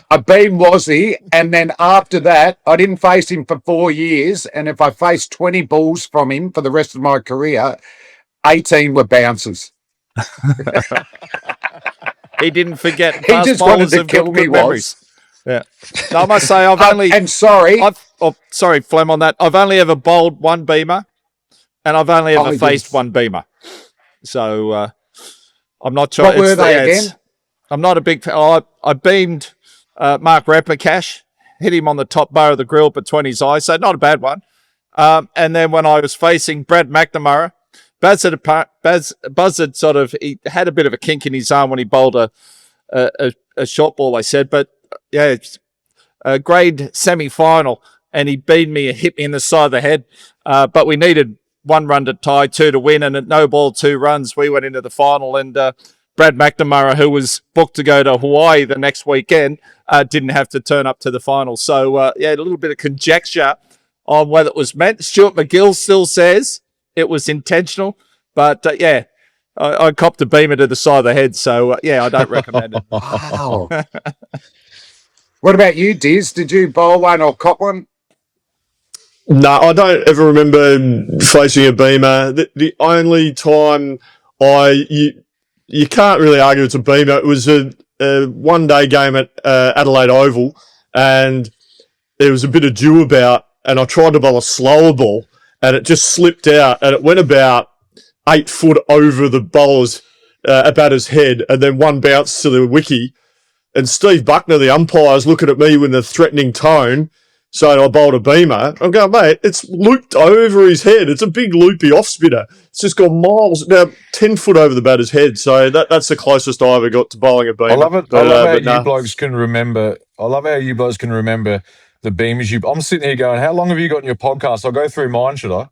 I beamed Wazzy, and then after that, I didn't face him for 4 years, and if I faced 20 balls from him for the rest of my career, 18 were bouncers. He didn't forget. He just wanted to kill me, memories. Yeah. No, I must say, I've only... sorry, Flem, on that. I've only ever bowled one beamer, and I've only ever faced one beamer. So, I'm not sure. What were they again? I'm not a big fan. I beamed Mark Rappercash, hit him on the top bar of the grill between his eyes, so not a bad one. And then when I was facing Brad McNamara, Buzzard sort of, he had a bit of a kink in his arm when he bowled a a short ball, they said. But yeah, it's a grade semi-final, and he beat me, hit me in the side of the head. But we needed 1 run to tie, 2 to win, and at no ball, 2 runs, we went into the final. And Brad McNamara, who was booked to go to Hawaii the next weekend, didn't have to turn up to the final. So, yeah, a little bit of conjecture on whether it was meant. Stuart McGill still says it was intentional, but yeah, I copped a beamer to the side of the head. So, yeah, I don't recommend it. Wow. What about you, Diz? Did you bowl one or cop one? No, I don't ever remember facing a beamer. The only time you can't really argue it's a beamer. It was a one-day game at Adelaide Oval, and there was a bit of dew about, and I tried to bowl a slower ball, and it just slipped out, and it went about 8 foot over the bowler's batter's head, and then one bounced to the wicket. And Steve Buckner, the umpire, is looking at me with a threatening tone, saying I bowled a beamer. I'm going, mate, it's looped over his head. It's a big loopy off spinner. It's just gone miles, now 10 foot over the batter's head. So that's the closest I ever got to bowling a beamer. I love it. I love how you blokes can remember. I love how you blokes can remember the beamers. I'm sitting here going, how long have you got in your podcast? I'll go through mine, should I?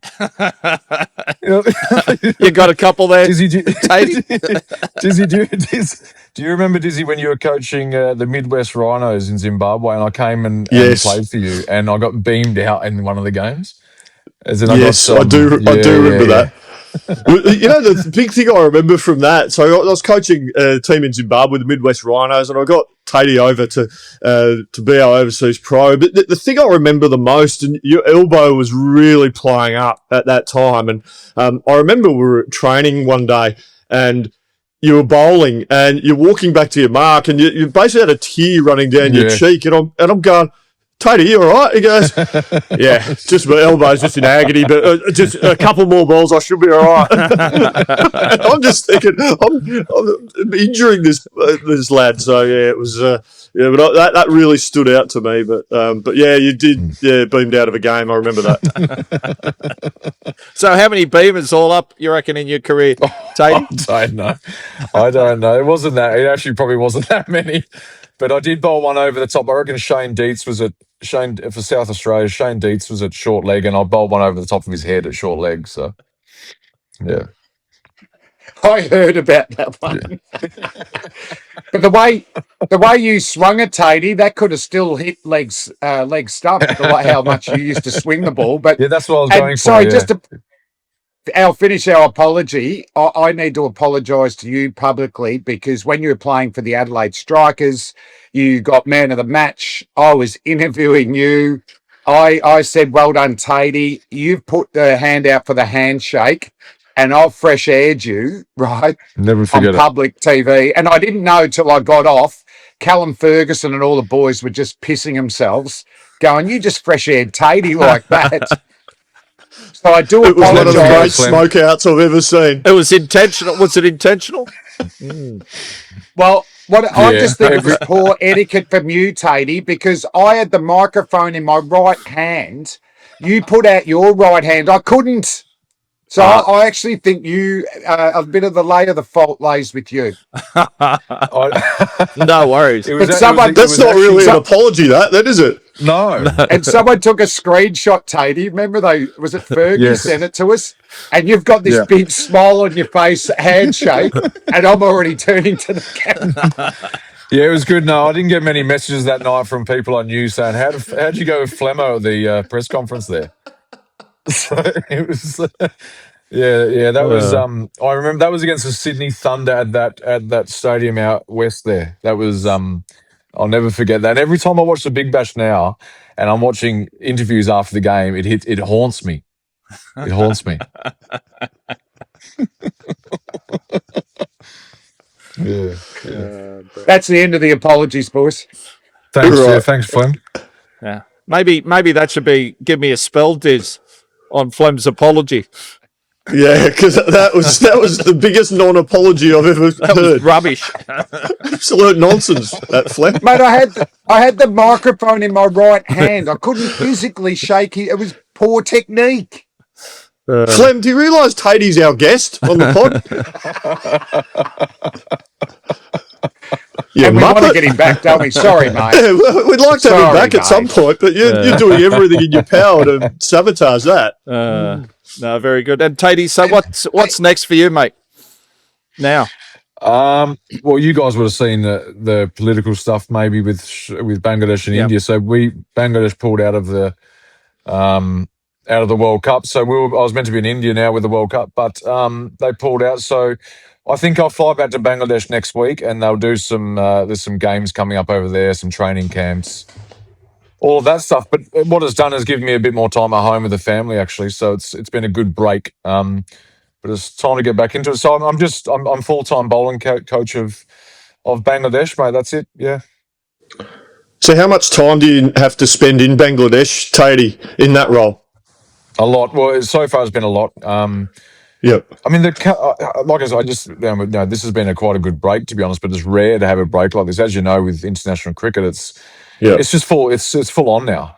You got a couple there, Dizzy, Tate? Dizzy, do you remember, Dizzy, when you were coaching the Midwest Rhinos in Zimbabwe, and I came and played for you, and I got beamed out in one of the games? As in, I do remember that. You know, the big thing I remember from that, so I was coaching a team in Zimbabwe, the Midwest Rhinos, and I got Tatey over to be our overseas pro. But the thing I remember the most, and your elbow was really playing up at that time, and I remember we were training one day, and you were bowling, and you're walking back to your mark, and you basically had a tear running down your cheek, and I'm going, Tatey, you all right? He goes, yeah, just my elbow's just in agony, but just a couple more balls, I should be all right. I'm just thinking, I'm injuring this lad. So yeah, it was, but that really stood out to me. But yeah, you did, beamed out of a game. I remember that. So how many beamers all up, you reckon, in your career, Tatey? I don't know. It wasn't that. It actually probably wasn't that many. But I did bowl one over the top. I reckon Shane Dietz was for South Australia. Shane Dietz was at short leg, and I bowled one over the top of his head at short leg. So, yeah. I heard about that one. But the way you swung it, Tatey, that could have still hit leg stump, the way how much you used to swing the ball. But yeah, that's what I was going for. Sorry, just to finish our apology. I need to apologise to you publicly, because when you were playing for the Adelaide Strikers, you got man of the match. I was interviewing you. I said, well done, Tatey. You've put the hand out for the handshake, and I've fresh aired you, right? Never forget on public TV. And I didn't know till I got off. Callum Ferguson and all the boys were just pissing themselves, going, you just fresh aired Tatey like that. So I do apologise. It was one of the great smokeouts I've ever seen. It was intentional. Was it intentional? Well, I just think it was poor etiquette from you, Tatey, because I had the microphone in my right hand. You put out your right hand. I couldn't. So I actually think you, a bit of the lay of the fault lays with you. No worries. That's not really an apology, that is it? No. And someone took a screenshot, Tatey. Remember was it Fergie sent it to us? And you've got this big smile on your face, handshake, and I'm already turning to the camera. Yeah, it was good. No, I didn't get many messages that night from people I knew saying, how'd you go with Flemmo at the press conference there? So it was, that was. I remember that was against the Sydney Thunder at that stadium out west there. That was. I'll never forget that. And every time I watch the Big Bash now, and I'm watching interviews after the game, it haunts me. It haunts me. That's the end of the apologies, boys. Thanks, thanks, Flem. Yeah, maybe that should be give me a spell, Diz, on Flem's apology. Yeah, because that was the biggest non-apology I've ever heard. Rubbish. Absolute nonsense, that Flem. Mate, I had the microphone in my right hand. I couldn't physically shake it. It was poor technique. Flem, do you realise Tatey's our guest on the pod? Yeah, and we want to Muppet. get him back, don't we? Sorry, mate. Yeah, we'd like to have him Sorry, back at some mate. point, but you're doing everything in your power to sabotage that. No, very good. And Tatey, so what's next for you, mate? Now, Well, you guys would have seen the political stuff maybe with Bangladesh and India. So Bangladesh pulled out of the World Cup. So I was meant to be in India now with the World Cup, but they pulled out. So I think I'll fly back to Bangladesh next week, and they'll do some. There's some games coming up over there, some training camps, all of that stuff. But what it's done is given me a bit more time at home with the family, actually. So it's been a good break. But it's time to get back into it. So I'm full-time bowling coach of Bangladesh, mate. That's it. Yeah. So how much time do you have to spend in Bangladesh, Tatey, in that role? A lot. Well, so far it's been a lot. Yep. I mean, like I said, this has been quite a good break, to be honest. But it's rare to have a break like this, as you know, with international cricket. It's just full. It's full on now.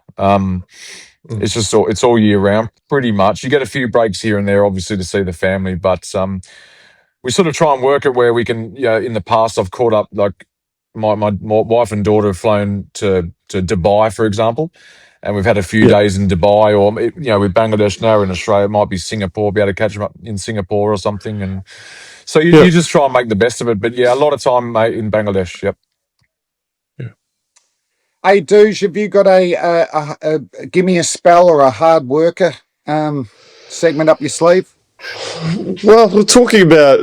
It's all year round, pretty much. You get a few breaks here and there, obviously, to see the family, but we sort of try and work it where we can. In the past, I've caught up, like my wife and daughter have flown to Dubai, for example, and we've had a few days in Dubai, or with Bangladesh now in Australia, it might be Singapore, be able to catch them up in Singapore or something, and so you just try and make the best of it. But a lot of time, mate, in Bangladesh. Yep. Hey, Dooge, have you got a give me a spell or a hard worker segment up your sleeve? Well, we're talking about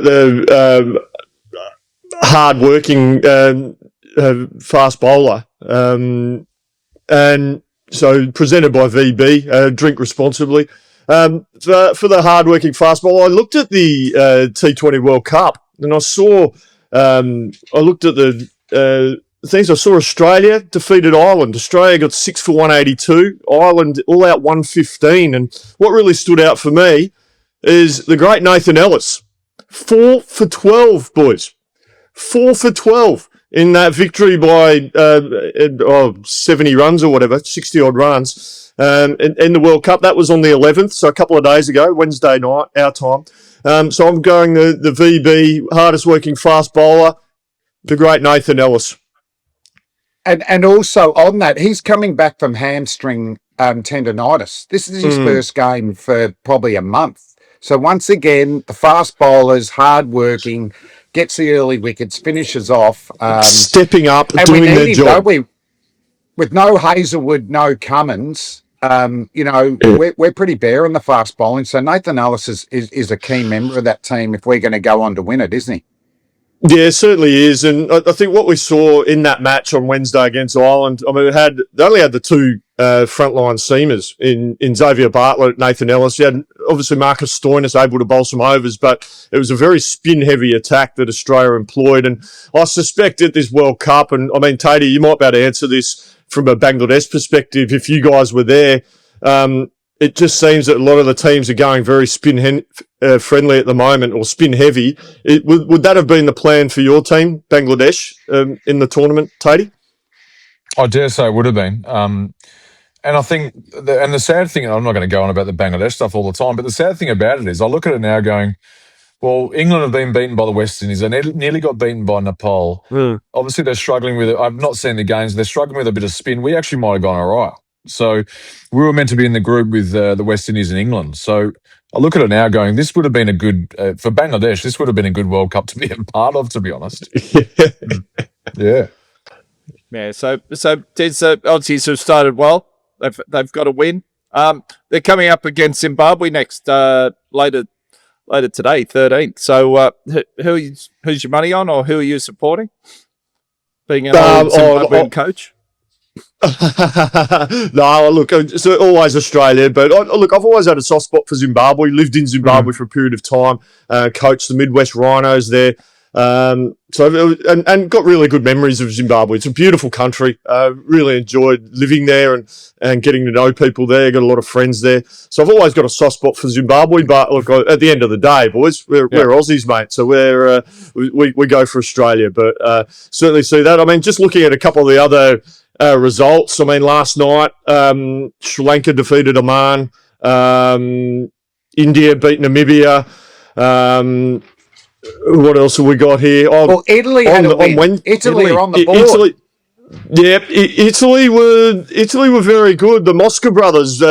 hard-working fast bowler, and so presented by VB. Drink responsibly. For the hard-working fast bowler, I looked at the T20 World Cup, and I saw. I looked at the things. I saw Australia defeated Ireland. Australia got 6 for 182. Ireland all out 115. And what really stood out for me is the great Nathan Ellis. 4 for 12, boys. 4 for 12 in that victory by 70 runs or whatever, 60-odd runs in the World Cup. That was on the 11th, so a couple of days ago, Wednesday night, our time. So I'm going the VB, hardest working fast bowler, the great Nathan Ellis. And also on that, he's coming back from hamstring tendonitis. This is his first game for probably a month. So once again, the fast bowlers, hard-working, gets the early wickets, finishes off. Stepping up, and doing we their need job. With no Hazelwood, no Cummins, we're pretty bare in the fast bowling. So Nathan Ellis is a key member of that team if we're going to go on to win it, isn't he? Yeah, it certainly is. And I think what we saw in that match on Wednesday against Ireland, I mean, they only had the two frontline seamers in Xavier Bartlett, Nathan Ellis. You had obviously Marcus Stoinis able to bowl some overs, but it was a very spin-heavy attack that Australia employed. And I suspect at this World Cup, and I mean, Tatey, you might be able to answer this from a Bangladesh perspective if you guys were there. It just seems that a lot of the teams are going very spin-friendly at the moment, or spin-heavy. Would that have been the plan for your team, Bangladesh, in the tournament, Tatey? I dare say it would have been. And I think, the sad thing, I'm not going to go on about the Bangladesh stuff all the time, but the sad thing about it is I look at it now going, well, England have been beaten by the West Indies. They nearly got beaten by Nepal. Obviously, they're struggling with it. I've not seen the games. They're struggling with a bit of spin. We actually might have gone all right. So we were meant to be in the group with the West Indies and England. So I look at it now going, this would have been a good, for Bangladesh, this would have been a good World Cup to be a part of, to be honest. Yeah. Yeah, so Aussies have started well. They've got a win. They're coming up against Zimbabwe next later today, 13th. So who's your money on, or who are you supporting? Being an old Zimbabwean coach. No, look, it's always Australia, but look, I've always had a soft spot for Zimbabwe. Lived in Zimbabwe for a period of time. Coached the Midwest Rhinos there. And got really good memories of Zimbabwe. It's a beautiful country. Really enjoyed living there and getting to know people there. Got a lot of friends there. So I've always got a soft spot for Zimbabwe. But look, at the end of the day, boys, we're Aussies, mate. So we go for Australia. But certainly see that. I mean, just looking at a couple of the other results. I mean, last night, Sri Lanka defeated Oman. India beat Namibia. What else have we got here? Oh, Well, Italy had a win. Italy are on the board. Italy were very good. The Mosca brothers,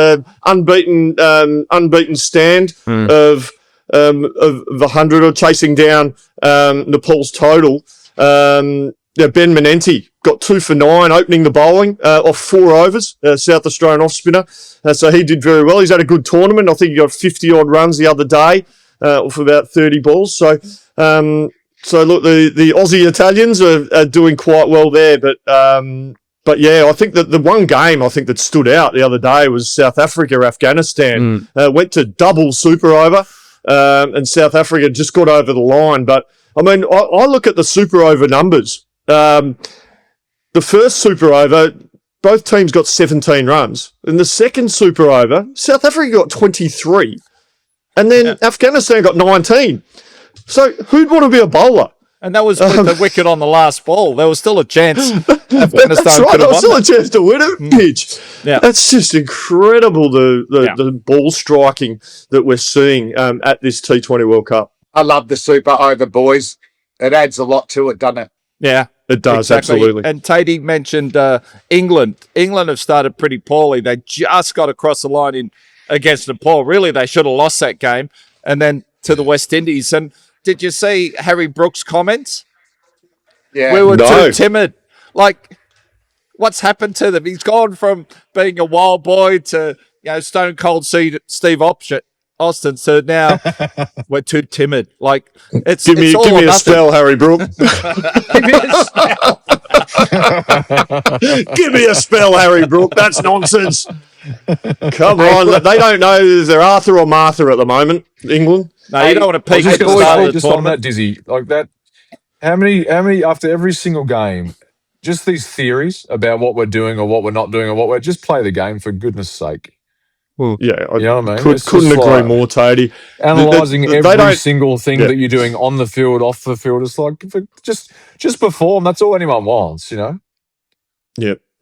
unbeaten stand of 100 or chasing down Nepal's total. Ben Menenti got 2 for 9, opening the bowling off 4 overs. South Australian off spinner, so he did very well. He's had a good tournament. I think he got 50 odd runs the other day off about 30 balls. So look, the Aussie Italians are doing quite well there, but yeah, I think that the one game I think that stood out the other day was South Africa, Afghanistan. Went to double super over, and South Africa just got over the line. But I mean, I look at the super over numbers. The first super over, both teams got 17 runs. In the second super over, South Africa got 23. And then Afghanistan got 19. So who'd want to be a bowler? And that was with the wicket on the last ball. There was still a chance Afghanistan That's right. could There have was still won a chance to win it, Pitch. Yeah. That's just incredible, the ball striking that we're seeing at this T20 World Cup. I love the super over, boys. It adds a lot to it, doesn't it? Yeah. It does, Exactly. absolutely. And Tatey mentioned England. England have started pretty poorly. They just got across the line against Nepal. Really, they should have lost that game. And then to the West Indies. And did you see Harry Brooks' comments? Yeah. We were No. too timid. Like, what's happened to them? He's gone from being a wild boy to, stone cold Steve Austin to now we're too timid. Like, Give me a spell, Harry Brook. Give me a spell. Give me a spell, Harry Brook. That's nonsense. Come on. They don't know if they're Arthur or Martha at the moment, England. No, you don't want to I was peak just at the going to start say, of the just on tournament. that, Dizzy, like that. How many after every single game? Just these theories about what we're doing or what we're not doing or what we're just play the game for goodness sake. Yeah, You know what I mean? couldn't It's just agree like more, Tatey. Analysing They every don't- single thing that you're doing on the field, off the field. It's like just perform. That's all anyone wants, Yeah.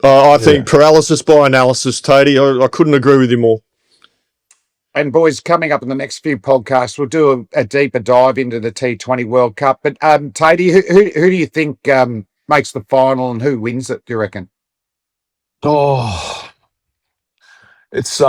I think paralysis by analysis, Tatey. I couldn't agree with you more. And boys, coming up in the next few podcasts, we'll do a deeper dive into the T20 World Cup. But Tatey, who do you think makes the final and who wins it, do you reckon? Oh, it's it's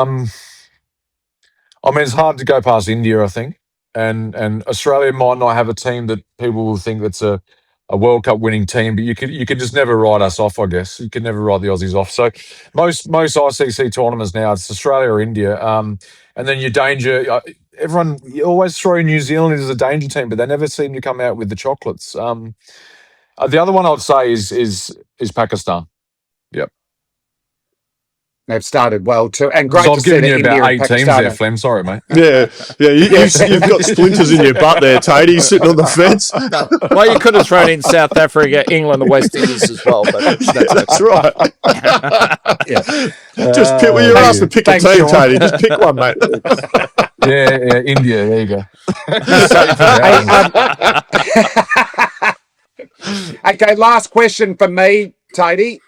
hard to go past India, I think, and Australia might not have a team that people will think that's a World Cup winning team, but you could just never write us off. I guess you could never write the Aussies off. So most ICC tournaments now it's Australia or India, and then your danger. Everyone you always throw New Zealand as a danger team, but they never seem to come out with the chocolates. The other one I'd say is Pakistan. Yep. They've started well too, and great So to I've see given that you India about and 8 teams Pakistan there, Flem. Sorry, mate. You've got splinters in your butt there, Tatey, sitting on the fence. Well, you could have thrown in South Africa, England, the West Indies as well. But That's right. Just pick. Well, you're asked to pick Thanks, a team, Shaun. Tatey. Just pick one, mate. Yeah, India. There you go. Okay, last question for me, Tatey,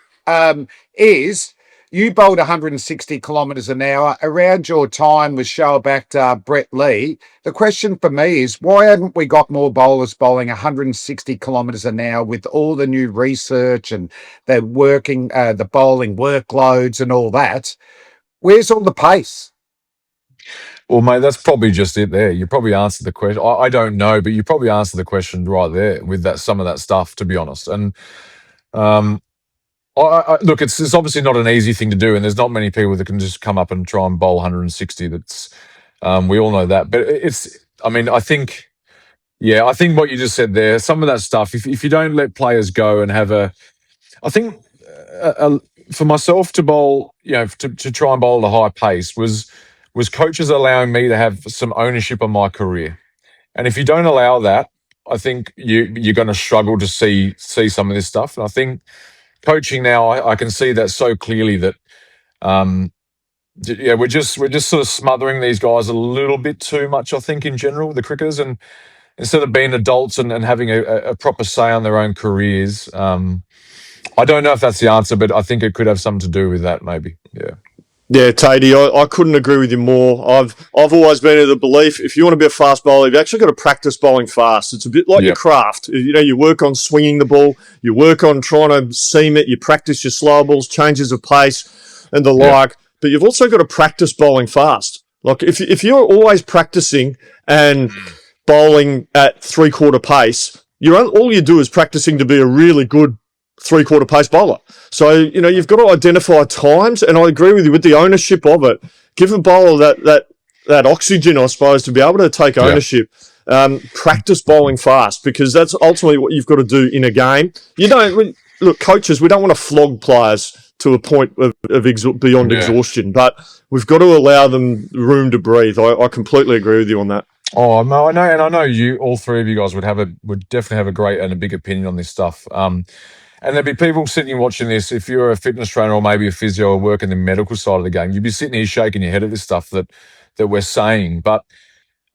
is you bowled 160 kilometres an hour around your time with Shoaib Akhtar, Brett Lee. The question for me is why haven't we got more bowlers bowling 160 kilometres an hour with all the new research and the working, the bowling workloads and all that? Where's all the pace? Well, mate, that's probably just it there. You probably answered the question. I don't know, but you probably answered the question right there with some of that stuff, to be honest. And look, it's obviously not an easy thing to do, and there's not many people that can just come up and try and bowl 160. That's we all know that, but I think what you just said there, some of that stuff. If you don't let players go and have I think for myself to bowl, to try and bowl at a high pace was coaches allowing me to have some ownership of my career. And if you don't allow that, I think you're going to struggle to see some of this stuff. And I think coaching now, I can see that so clearly that, we're just sort of smothering these guys a little bit too much, I think, in general, the cricketers. And instead of being adults and having a proper say on their own careers, I don't know if that's the answer, but I think it could have something to do with that, maybe. Yeah. Yeah, Tatey, I couldn't agree with you more. I've always been of the belief if you want to be a fast bowler, you've actually got to practice bowling fast. It's a bit like your craft. You know, you work on swinging the ball, you work on trying to seam it, you practice your slow balls, changes of pace, and the like. But you've also got to practice bowling fast. Like if you're always practicing and bowling at 3/4 pace, all you do is practicing to be a really good 3/4 pace bowler. So, you know, you've got to identify times, and I agree with you with the ownership of it. Give a bowler that oxygen, I suppose, to be able to take ownership. Practice bowling fast, because that's ultimately what you've got to do in a game. Look, coaches, we don't want to flog players to a point of beyond exhaustion, but we've got to allow them room to breathe. I completely agree with you on that. Oh no, I know, and I know you, all three of you guys would definitely have a great and a big opinion on this stuff. And there'd be people sitting and watching this. If you're a fitness trainer or maybe a physio or work in the medical side of the game, you'd be sitting here shaking your head at this stuff that we're saying. But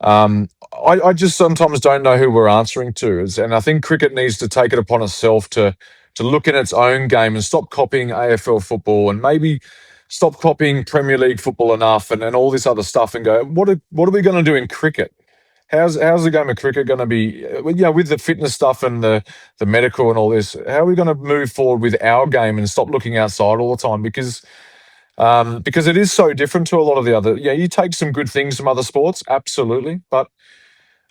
I just sometimes don't know who we're answering to, and I think cricket needs to take it upon itself to look in its own game and stop copying AFL football and maybe stop copying Premier League football enough and all this other stuff and go, what are we going to do in cricket? How's the game of cricket going to be, with the fitness stuff and the medical and all this, how are we going to move forward with our game and stop looking outside all the time? Because it is so different to a lot of the other, you take some good things from other sports, absolutely. But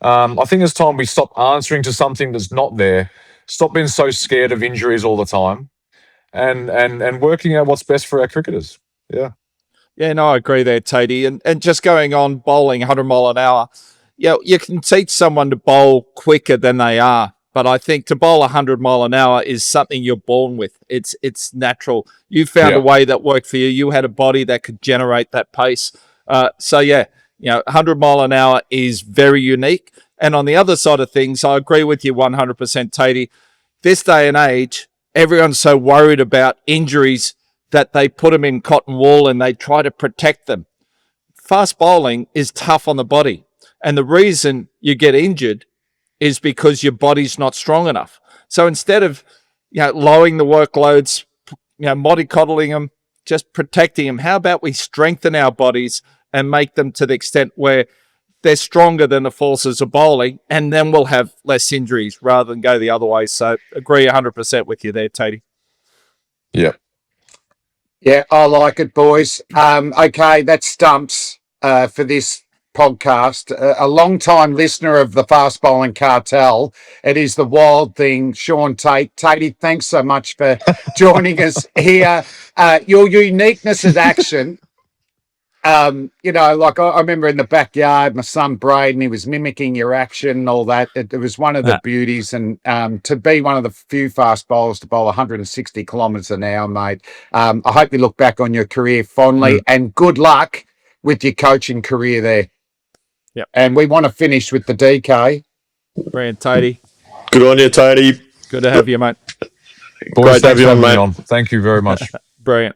I think it's time we stop answering to something that's not there, stop being so scared of injuries all the time, and working out what's best for our cricketers. Yeah. Yeah, no, I agree there, Tatey. And just going on bowling 100 mile an hour, you can teach someone to bowl quicker than they are, but I think to bowl 100 mile an hour is something you're born with. It's natural. You found a way that worked for you. You had a body that could generate that pace. 100 mile an hour is very unique. And on the other side of things, I agree with you 100%, Tatey. This day and age, everyone's so worried about injuries that they put them in cotton wool and they try to protect them. Fast bowling is tough on the body. And the reason you get injured is because your body's not strong enough. So instead of, lowering the workloads, mollycoddling them, just protecting them, how about we strengthen our bodies and make them to the extent where they're stronger than the forces of bowling, and then we'll have less injuries rather than go the other way. So agree 100% with you there, Tatey. Yeah. Yeah, I like it, boys. Okay, that's stumps for this podcast. A long-time listener of the Fast Bowling Cartel. It is the wild thing, Shaun Tait. Tatey, thanks so much for joining us here. Your uniqueness in action. I remember in the backyard, my son Braden, he was mimicking your action and all that. It was one of the beauties, and to be one of the few fast bowlers to bowl 160 kilometres an hour, mate. I hope you look back on your career fondly, and good luck with your coaching career there. Yep. And we want to finish with the DK. Brilliant, Tatey. Good on you, Tatey. Good to have you, mate. Boys, Great to have you on, thanks for having mate. me on. Thank you very much. Brilliant.